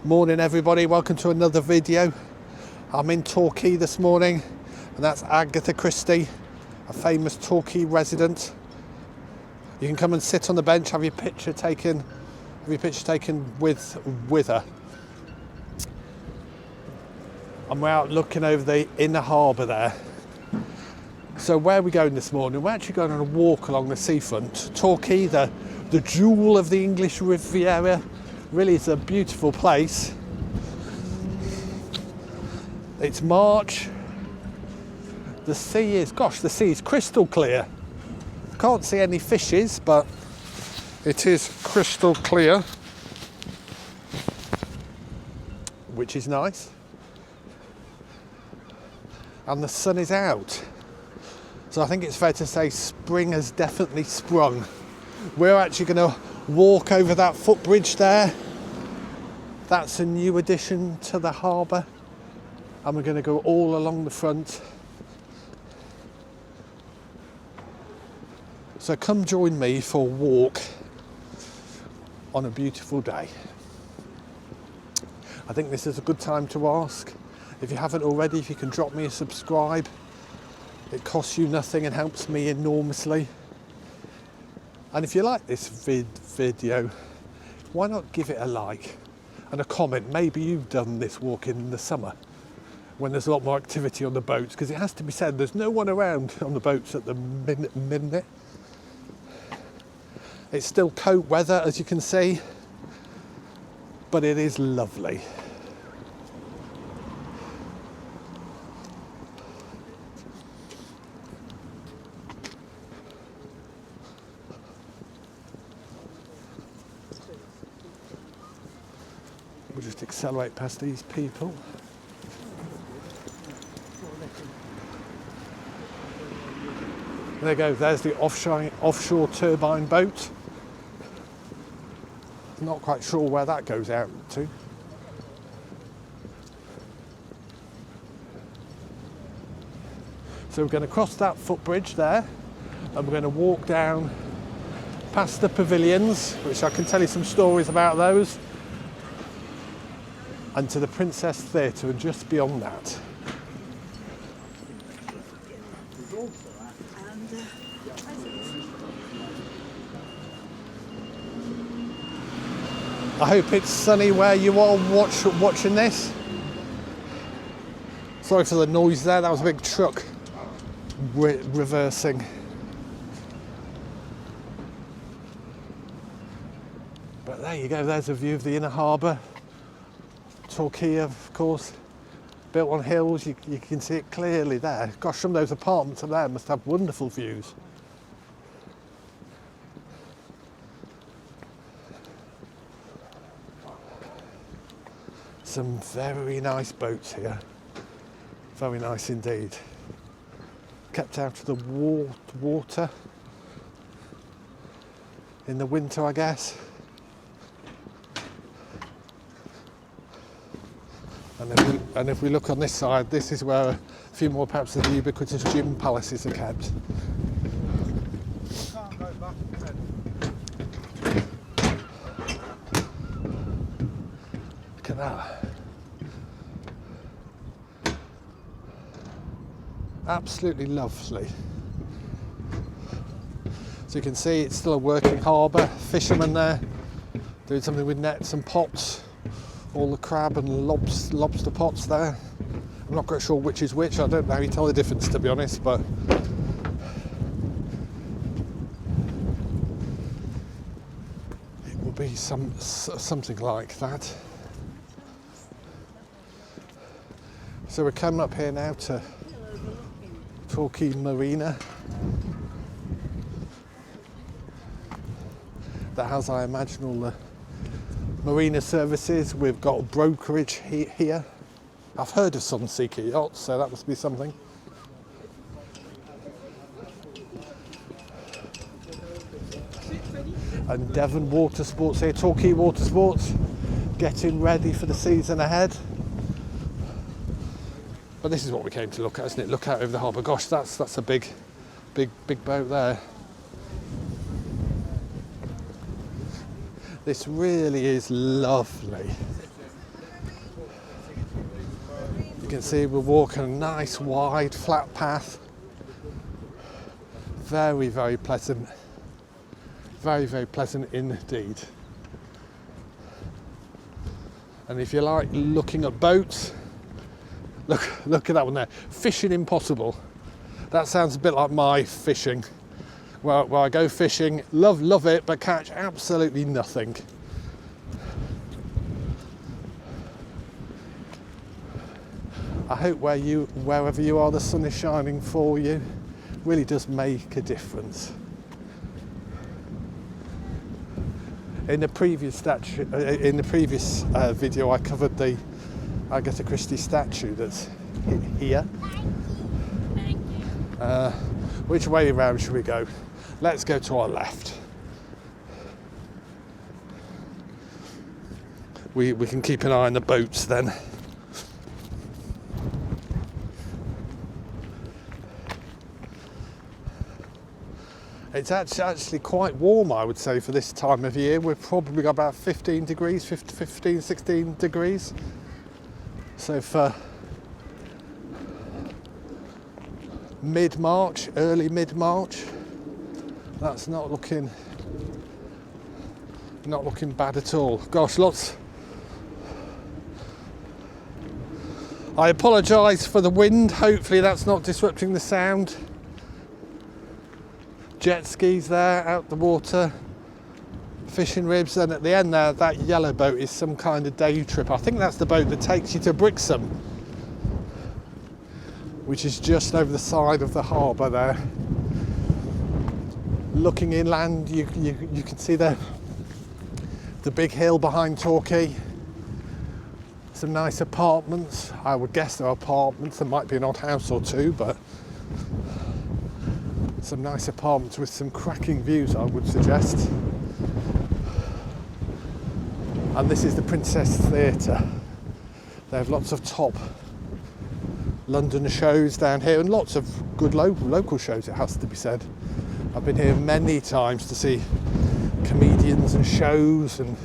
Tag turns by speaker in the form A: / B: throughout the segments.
A: Morning everybody, welcome to another video. I'm in Torquay this morning and that's Agatha Christie, a famous Torquay resident. You can come and sit on the bench, have your picture taken with her. And we're out looking over the inner harbour there. So where are we going this morning? We're actually going on a walk along the seafront. Torquay, the jewel of the English Riviera. Really, it's a beautiful place. It's March. The sea is crystal clear. Can't see any fishes, but it is crystal clear, which is nice. And the sun is out. So I think it's fair to say spring has definitely sprung. We're actually going to walk over that footbridge there. That's a new addition to the harbour. And we're going to go all along the front. So come join me for a walk on a beautiful day. I think this is a good time to ask. If you haven't already, if you can drop me a subscribe. It costs you nothing and helps me enormously. And if you like this video, why not give it a like and a comment? Maybe you've done this walk in the summer when there's a lot more activity on the boats, because it has to be said, there's no one around on the boats at the minute. It's still coat weather, as you can see, but it is lovely. We'll just accelerate past these people. There you go, there's the offshore turbine boat. Not quite sure where that goes out to. So we're going to cross that footbridge there and we're going to walk down past the pavilions, which I can tell you some stories about those, and to the Princess Theatre, and just beyond that. I hope it's sunny where you are watching this. Sorry for the noise there, that was a big truck reversing. But there you go, there's a view of the inner harbour. Torquay, of course, built on hills, you can see it clearly there. Gosh, some of those apartments up there must have wonderful views. Some very nice boats here, very nice indeed. Kept out of the water in the winter, I guess. And if we look on this side, this is where a few more perhaps of the ubiquitous gym palaces are kept.
B: Can't go back again.
A: Look at that. Absolutely lovely. So you can see it's still a working harbour. Fishermen there doing something with nets and pots. All the crab and lobster pots there. I'm not quite sure which is which. I don't know how you tell the difference, to be honest, but it will be something like that. So we're coming up here now to Torquay Marina. That has, I imagine, all the marina services. We've got a brokerage here. I've heard of some Seeker yachts, so that must be something. And Devon Water Sports here, Torquay Water Sports, getting ready for the season ahead. But this is what we came to look at, isn't it? Look out over the harbour. Gosh, that's a big boat there. This really is lovely. can see we're walking a nice wide flat path. Very, very pleasant. Very, very pleasant indeed. And if you like looking at boats, look at that one there. Fishing impossible. That sounds a bit like my fishing. Where I go fishing, love it, but catch absolutely nothing. I hope wherever you are, the sun is shining for you. Really does make a difference. In the previous video, I covered the Agatha Christie statue that's here.
B: Thank you.
A: Which way around should we go? Let's go to our left. We can keep an eye on the boats then. It's actually quite warm, I would say, for this time of year. We've probably got about 15 degrees, 15, 16 degrees. So for mid-March, early mid-March, that's not looking bad at all. Gosh, lots. I apologise for the wind. Hopefully that's not disrupting the sound. Jet skis there, out the water, fishing ribs, and at the end there, that yellow boat is some kind of day trip. I think that's the boat that takes you to Brixham, which is just over the side of the harbour there. Looking inland, you can see the big hill behind Torquay. Some nice apartments. I would guess they're apartments. There might be an odd house or two, but some nice apartments with some cracking views, I would suggest. And this is the Princess Theatre. They have lots of top London shows down here and lots of good local shows, it has to be said. I've been here many times to see comedians and shows and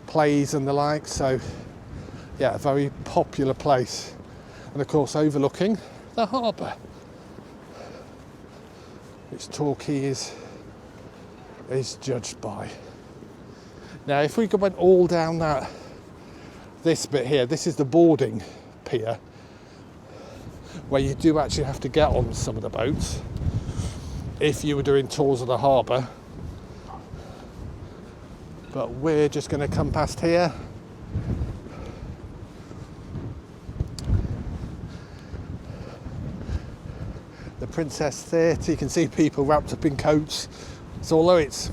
A: plays and the like, so yeah, a very popular place. And of course overlooking the harbour, which Torquay is judged by. Now if we went all down this bit here, this is the boarding pier, where you do actually have to get on some of the boats if you were doing tours of the harbour. But we're just going to come past here. The Princess Theatre, you can see people wrapped up in coats. So although it's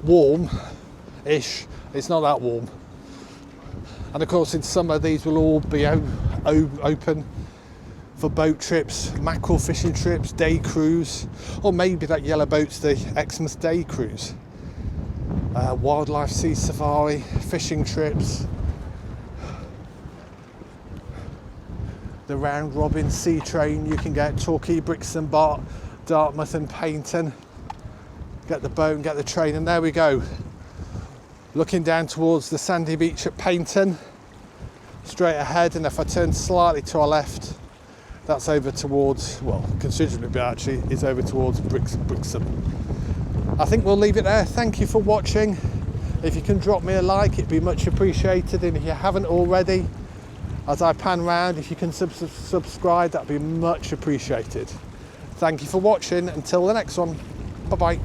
A: warm-ish, it's not that warm. And of course in summer these will all be open for boat trips, mackerel fishing trips, day cruise, or maybe that yellow boat's the Xmas day cruise. Wildlife sea safari, fishing trips, the round robin sea train you can get, Torquay, Brixham, Dartmouth and Paignton. Get the boat and get the train, and there we go. Looking down towards the sandy beach at Paignton, straight ahead, and if I turn slightly to our left, that's over towards, well, considerably, but actually is over towards Brixham. I think we'll leave it there. Thank you for watching. If you can drop me a like, it'd be much appreciated. And if you haven't already, as I pan round, if you can subscribe, that'd be much appreciated. Thank you for watching. Until the next one, bye-bye.